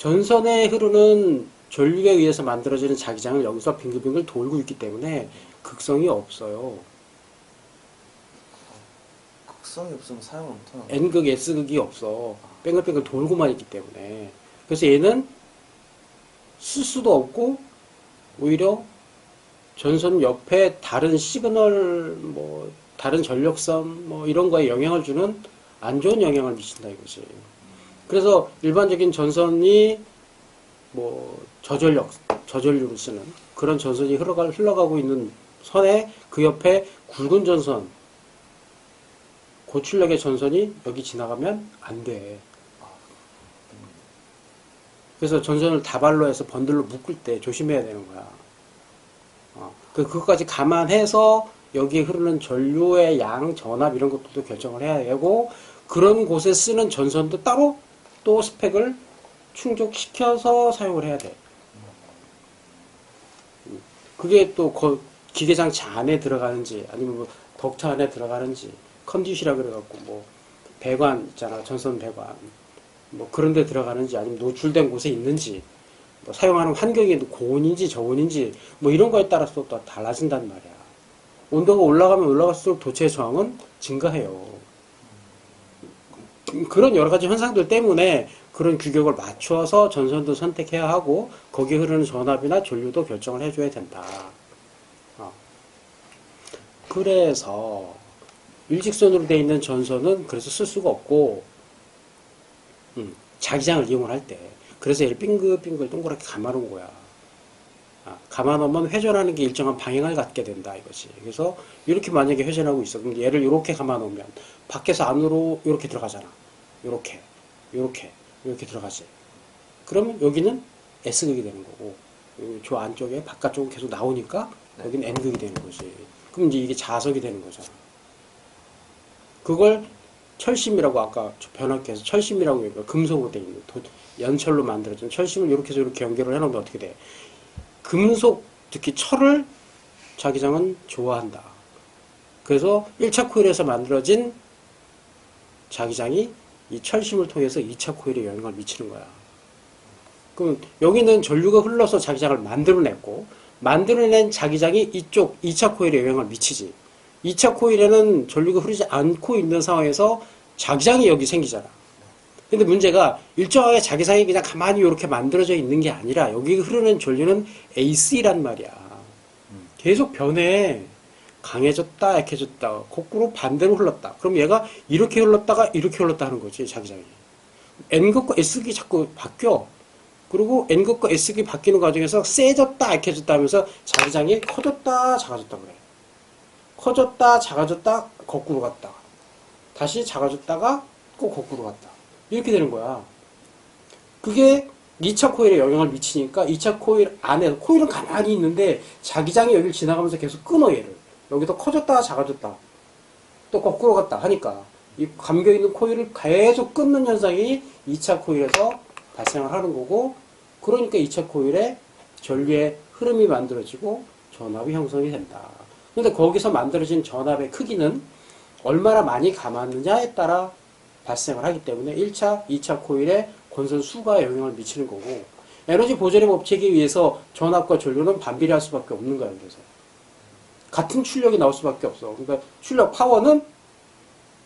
전선에 흐르는 전류에 의해서 만들어지는 자기장을 여기서 빙글빙글 돌고 있기 때문에 극성이 없어요. 극성이 없으면 사용을 못하나? N극, S극이 없어. 뺑글뺑글 돌고만 있기 때문에. 그래서 얘는 쓸 수도 없고 오히려 전선 옆에 다른 시그널, 뭐 다른 전력선 뭐 이런 거에 영향을 주는 안 좋은 영향을 미친다 이거지. 그래서 일반적인 전선이 뭐 저전류를 쓰는 그런 전선이 흘러가고 있는 선에 그 옆에 굵은 전선, 고출력의 전선이 여기 지나가면 안 돼. 그래서 전선을 다발로 해서 번들로 묶을 때 조심해야 되는 거야. 그것까지 감안해서 여기에 흐르는 전류의 양, 전압 이런 것들도 결정을 해야 되고 그런 곳에 쓰는 전선도 따로 또 스펙을 충족시켜서 사용을 해야 돼. 그게 또 기계장치 안에 들어가는지 아니면 뭐 덕트 안에 들어가는지 컨듀시라 그래갖고 뭐 배관 있잖아, 전선 배관 뭐 그런 데 들어가는지 아니면 노출된 곳에 있는지 뭐 사용하는 환경이 고온인지 저온인지 뭐 이런 거에 따라서 또 달라진단 말이야. 온도가 올라가면 올라갈수록 도체의 저항은 증가해요. 그런 여러 가지 현상들 때문에 그런 규격을 맞춰서 전선도 선택해야 하고 거기에 흐르는 전압이나 전류도 결정을 해줘야 된다. 그래서 일직선으로 되어 있는 전선은 그래서 쓸 수가 없고 자기장을 이용을 할 때 그래서 얘를 빙글빙글 동그랗게 감아놓은 거야. 감아놓으면 회전하는 게 일정한 방향을 갖게 된다 이거지. 그래서 이렇게 만약에 회전하고 있어. 그럼 얘를 이렇게 감아놓으면 밖에서 안으로 이렇게 들어가잖아. 이렇게 들어가지. 그러면 여기는 S극이 되는 거고 저 안쪽에 바깥쪽은 계속 나오니까 여기는 N극이 되는 거지. 그럼 이제 이게 자석이 되는 거잖아. 그걸 철심이라고 아까 변압기에서 철심이라고 얘기해요. 금속으로 되어 있는 연철로 만들어진 철심을 이렇게 해서 이렇게 연결을 해놓으면 어떻게 돼? 금속, 특히 철을 자기장은 좋아한다. 그래서 1차 코일에서 만들어진 자기장이 이 철심을 통해서 2차 코일에 영향을 미치는 거야. 그럼 여기는 전류가 흘러서 자기장을 만들어냈고 만들어낸 자기장이 이쪽 2차 코일에 영향을 미치지. 2차 코일에는 전류가 흐르지 않고 있는 상황에서 자기장이 여기 생기잖아. 근데 문제가 일정하게 자기장이 그냥 가만히 이렇게 만들어져 있는 게 아니라 여기 흐르는 전류는 AC란 말이야. 계속 변해. 강해졌다, 약해졌다, 거꾸로 반대로 흘렀다. 그럼 얘가 이렇게 흘렀다가 이렇게 흘렀다 하는 거지, 자기장이. N극과 S극이 자꾸 바뀌어. 그리고 N극과 S극이 바뀌는 과정에서 세졌다, 약해졌다 하면서 자기장이 커졌다, 작아졌다 그래. 커졌다, 작아졌다, 거꾸로 갔다. 다시 작아졌다가 꼭 거꾸로 갔다. 이렇게 되는 거야. 그게 2차 코일에 영향을 미치니까 2차 코일 안에 코일은 가만히 있는데 자기장이 여기를 지나가면서 계속 끊어 얘를. 여기서 커졌다 작아졌다 또 거꾸로 갔다 하니까 이 감겨있는 코일을 계속 끊는 현상이 2차 코일에서 발생을 하는 거고 그러니까 2차 코일에 전류의 흐름이 만들어지고 전압이 형성이 된다. 근데 거기서 만들어진 전압의 크기는 얼마나 많이 감았느냐에 따라 발생을 하기 때문에 1차, 2차 코일에 권선 수가 영향을 미치는 거고 에너지 보존의 법칙에 의해서 전압과 전류는 반비례할 수밖에 없는 거야. 그래서 같은 출력이 나올 수밖에 없어. 그러니까 출력 파워는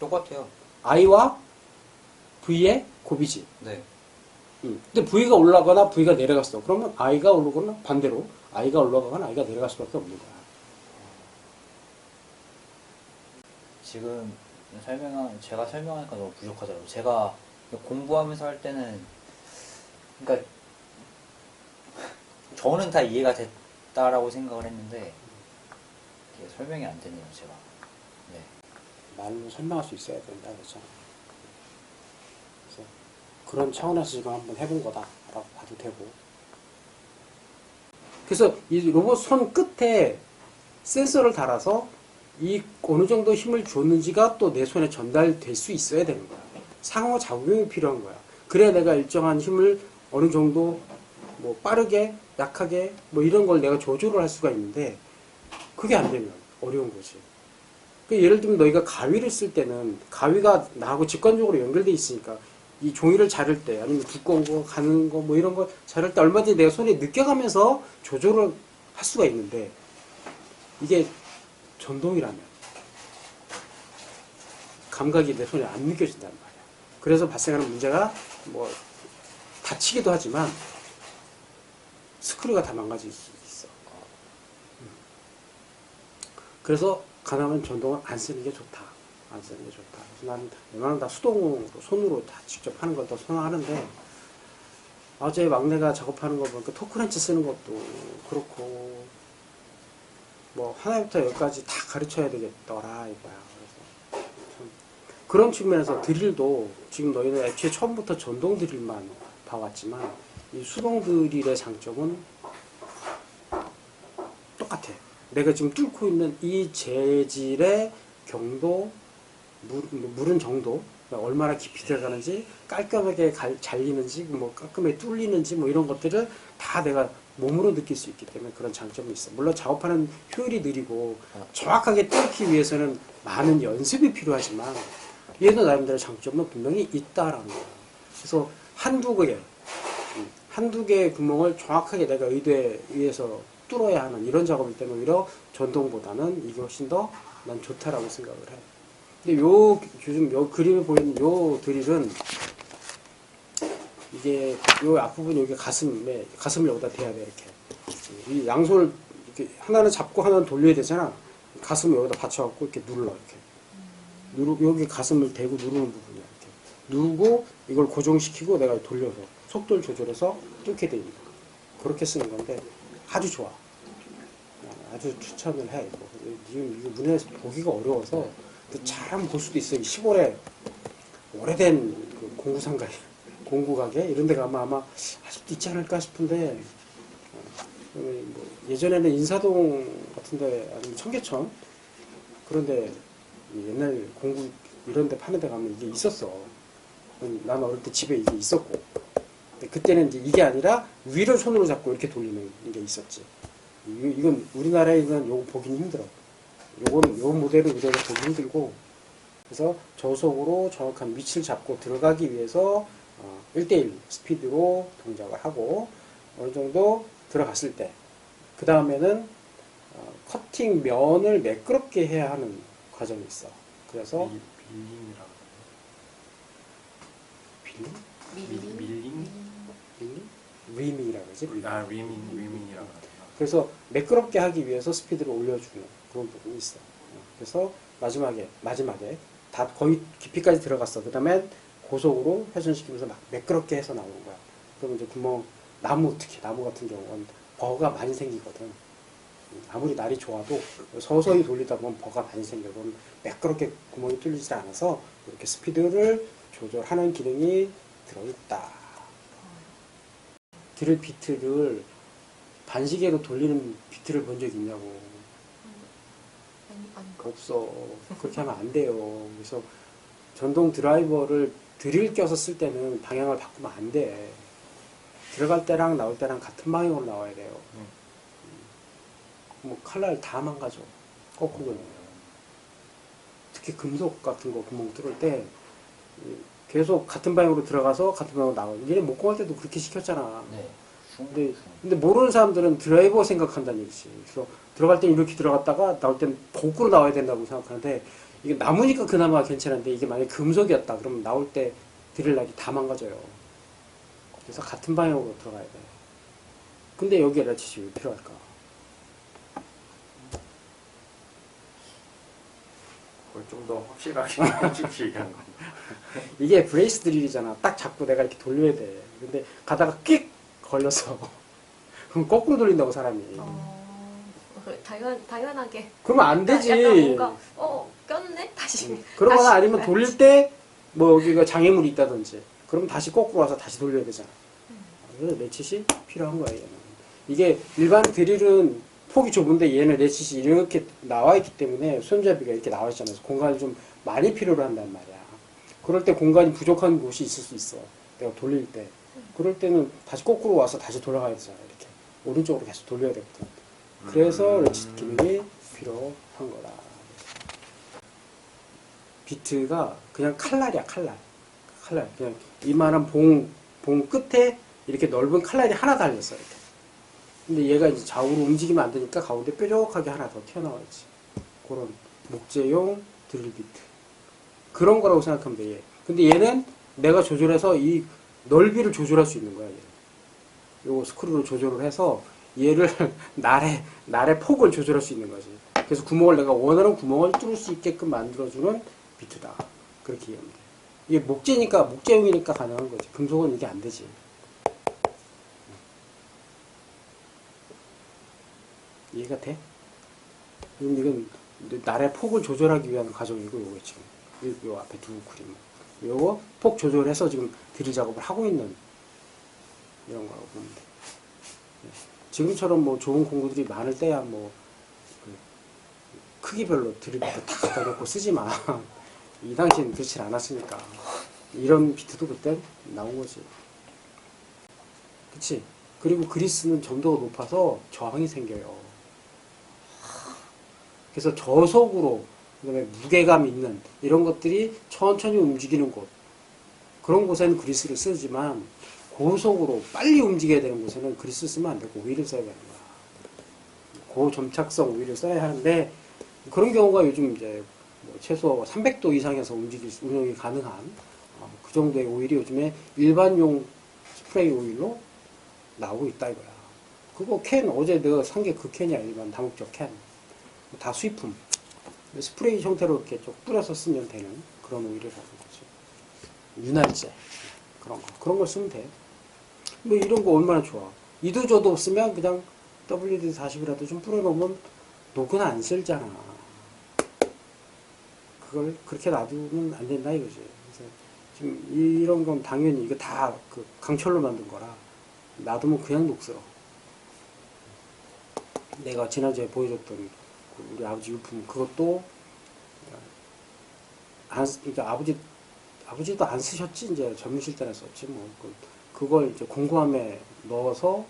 똑같아요. I와 V의 곱이지. 네. 근데 V가 올라가거나 V가 내려갔어. 그러면 I가 오르거나 반대로 I가 올라가거나 I가 내려갈 수밖에 없는 거야. 지금 제가 설명하니까 너무 부족하더라고요. 제가 공부하면서 할 때는, 그러니까, 저는 다 이해가 됐다라고 생각을 했는데, 이게 설명이 안 되네요, 제가. 네. 말로 설명할 수 있어야 된다, 그렇죠? 그래서 그런 차원에서 지금 한번 해본 거다라고 봐도 되고. 그래서 이 로봇 손 끝에 센서를 달아서 이 어느 정도 힘을 줬는지가 또 내 손에 전달될 수 있어야 되는 거야. 상호작용이 필요한 거야. 그래야 내가 일정한 힘을 어느 정도 뭐 빠르게, 약하게 뭐 이런 걸 내가 조절을 할 수가 있는데 그게 안 되면 어려운 거지. 예를 들면 너희가 가위를 쓸 때는 가위가 나하고 직관적으로 연결돼 있으니까 이 종이를 자를 때 아니면 두꺼운 거 가는 거 뭐 이런 거 자를 때 얼마든지 내가 손에 느껴가면서 조절을 할 수가 있는데 이게 전동이라면 감각이 내 손에 안 느껴진단 말이야. 그래서 발생하는 문제가 뭐 다치기도 하지만 스크류가 다 망가질 수 있어. 그래서 가능하면 전동을 안 쓰는 게 좋다. 안 쓰는 게 좋다. 그래서 나는 웬만하면 다 수동으로, 손으로 다 직접 하는 걸 더 선호하는데, 어제 막내가 작업하는 거 보니까 토크렌치 쓰는 것도 그렇고, 뭐, 하나부터 열까지 다 가르쳐야 되겠더라, 이거야. 그래서, 참 그런 측면에서 드릴도, 지금 너희는 애초에 처음부터 전동 드릴만 봐왔지만, 이 수동 드릴의 장점은 똑같아. 내가 지금 뚫고 있는 이 재질의 경도, 물은 정도, 얼마나 깊이 들어가는지, 깔끔하게 잘리는지, 뭐 깔끔하게 뚫리는지, 뭐 이런 것들을 다 내가 몸으로 느낄 수 있기 때문에 그런 장점이 있어. 물론 작업하는 효율이 느리고 정확하게 뚫기 위해서는 많은 연습이 필요하지만 얘도 나름대로 장점은 분명히 있다라는 거야. 그래서 한두 개의 구멍을 정확하게 내가 의도에 의해서 뚫어야 하는 이런 작업일 때는 오히려 전동보다는 이게 훨씬 더 난 좋다라고 생각을 해. 근데 요즘 요 그림에 보이는 요 드릴은 이게 요 앞부분 여기 가슴을 여기다 대야 돼 이렇게. 이 양손을 이렇게 하나는 잡고 하나는 돌려야 되잖아. 가슴을 여기다 받쳐갖고 이렇게 눌러 이렇게. 여기 가슴을 대고 누르는 부분이야 이렇게. 누르고 이걸 고정시키고 내가 돌려서 속도를 조절해서 뚫게 돼 있는 거. 그렇게 쓰는 건데 아주 좋아. 아주 추천을 해. 이거 문에서 보기가 어려워서 잘 한번 볼 수도 있어요. 시골에 오래된 그 공구 가게 이런 데가 아마 아직도 있지 않을까 싶은데 뭐 예전에는 인사동 같은데 아니면 청계천 그런데 옛날 공구 이런 데 파는 데 가면 이게 있었어. 난 어릴 때 집에 이게 있었고 근데 그때는 이제 이게 아니라 위를 손으로 잡고 이렇게 돌리는 게 있었지. 이건 우리나라에는 요거 보기는 힘들어. 요 모델은 그대로 보기 힘들고 그래서 저속으로 정확한 위치를 잡고 들어가기 위해서 1대1 스피드로 동작을 하고 어느 정도 들어갔을 때 그 다음에는 커팅 면을 매끄럽게 해야 하는 과정이 있어. 그래서 밀림? 밀림? 리밍이라고 그러지? 리밍이라고 하나? 그래서 매끄럽게 하기 위해서 스피드를 올려주는 그런 부분이 있어. 그래서 마지막에 다 거의 깊이까지 들어갔어. 그 다음에 고속으로 회전시키면서 막 매끄럽게 해서 나오는 거야. 그러면 이제 특히 나무 같은 경우는 버가 많이 생기거든. 아무리 날이 좋아도 서서히 돌리다 보면 버가 많이 생겨. 그럼 매끄럽게 구멍이 뚫리지 않아서 이렇게 스피드를 조절하는 기능이 들어있다. 드릴 비트를 반시계로 돌리는 비트를 본 적 있냐고. 없어. 그렇게 하면 안 돼요. 그래서 전동 드라이버를 드릴 껴서 쓸 때는 방향을 바꾸면 안 돼. 들어갈 때랑 나올 때랑 같은 방향으로 나와야 돼요. 뭐 칼날 다 망가져. 거꾸로 돌리면. 특히 금속 같은 거 구멍 뚫을 때 계속 같은 방향으로 들어가서 같은 방향으로 나와. 얘네 목공할 때도 그렇게 시켰잖아. 네. 근데 모르는 사람들은 드라이버 생각한다는 얘기지. 그래서 들어갈 땐 이렇게 들어갔다가 나올 땐 거꾸로 나와야 된다고 생각하는데 이게 나무니까 그나마 괜찮은데 이게 만약에 금속이었다 그러면 나올 때 드릴날이 다 망가져요. 그래서 같은 방향으로 들어가야 돼. 근데 여기에 라치시 왜 필요할까? 그걸 좀 더 확실하게 솔직히 얘기한 거. 이게 브레이스 드릴이잖아. 딱 잡고 내가 이렇게 돌려야 돼. 근데 가다가 끽 걸렸어. 그럼 거꾸로 돌린다고 사람이. 당연하게. 그러면 안 되지. 약간 뭔가 꼈네 다시. 그러거나 다시 아니면 돌릴 때 뭐 여기가 장애물이 있다든지 그럼 다시 거꾸로 와서 다시 돌려야 되잖아. 그래서 레칫이 필요한 거야 얘는. 이게 일반 드릴은 폭이 좁은데 얘는 레칫이 이렇게 나와 있기 때문에 손잡이가 이렇게 나와 있잖아요. 그래서 공간을 좀 많이 필요로 한단 말이야. 그럴 때 공간이 부족한 곳이 있을 수 있어. 내가 돌릴 때. 그럴 때는 다시 거꾸로 와서 다시 돌아가야 되잖아. 이렇게 오른쪽으로 계속 돌려야 되거든. 그래서 레칫 기능이 필요한 거다. 비트가 그냥 칼날이야, 칼날. 칼날. 그냥 이만한 봉 끝에 이렇게 넓은 칼날이 하나 달렸어, 이렇게. 근데 얘가 이제 좌우로 움직이면 안 되니까 가운데 뾰족하게 하나 더 튀어나와야지. 그런 목재용 드릴 비트. 그런 거라고 생각하면 돼, 얘. 근데 얘는 내가 조절해서 이 넓이를 조절할 수 있는 거야, 얘. 요거 스크루로 조절을 해서 얘를 날의 폭을 조절할 수 있는 거지. 그래서 구멍을 내가 원하는 구멍을 뚫을 수 있게끔 만들어주는 비트다. 그렇게 이해하면 돼. 이게 목재니까, 목재용이니까 가능한 거지. 금속은 이게 안 되지. 이해가 돼? 이건 날의 폭을 조절하기 위한 과정이고, 요거 지금. 요 앞에 두 그림. 요거 폭 조절해서 지금 드릴 작업을 하고 있는 이런 거라고 보면 돼. 지금처럼 뭐 좋은 공구들이 많을 때야 뭐, 크기별로 드릴 비트 다 갖다 놓고 쓰지만, 이 당시엔 그렇지 않았으니까. 이런 비트도 그때 나온 거지. 그치? 그리고 그리스는 점도가 높아서 저항이 생겨요. 그래서 저속으로, 그다음에 무게감 있는 이런 것들이 천천히 움직이는 곳. 그런 곳에는 그리스를 쓰지만, 고속으로 빨리 움직여야 되는 곳에는 그리스 쓰면 안 되고 오일을 써야 되는 거야. 고점착성 오일을 써야 하는데, 그런 경우가 요즘 이제 뭐 최소 300도 이상에서 운영이 가능한 그 정도의 오일이 요즘에 일반용 스프레이 오일로 나오고 있다 이거야. 그거 캔 어제 내가 산 게 그 캔이야. 일반 다목적 캔. 다 수입품. 스프레이 형태로 이렇게 쭉 뿌려서 쓰면 되는 그런 오일이라는 거지. 윤활제 그런 걸 쓰면 돼. 뭐 이런 거 얼마나 좋아. 이도저도 없으면 그냥 WD-40이라도 좀 뿌려놓으면 녹은 안 쓸잖아. 그걸 그렇게 놔두면 안 된다 이거지. 그래서 지금 이런 건 당연히 이거 다 그 강철로 만든 거라 놔두면 그냥 녹슬어. 내가 지난주에 보여줬던 그 우리 아버지 유품 그것도 그러니까 아버지도 안 쓰셨지 이제 젊으실 때나 썼지 뭐 그걸 이제 공구함에 넣어서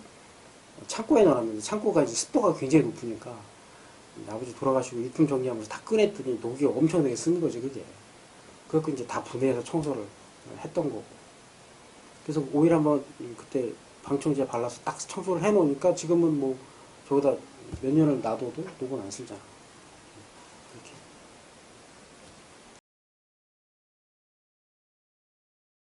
창고에 넣어놨는데 창고가 이제 습도가 굉장히 높으니까 아버지 돌아가시고 유품 정리하면서 다 꺼냈더니 녹이 엄청나게 쓰는 거지 그게. 그래서 이제 다 분해해서 청소를 했던 거고. 그래서 오일 한번 그때 방청제 발라서 딱 청소를 해놓으니까 지금은 뭐 저보다 몇 년을 놔둬도 녹은 안 쓸잖아.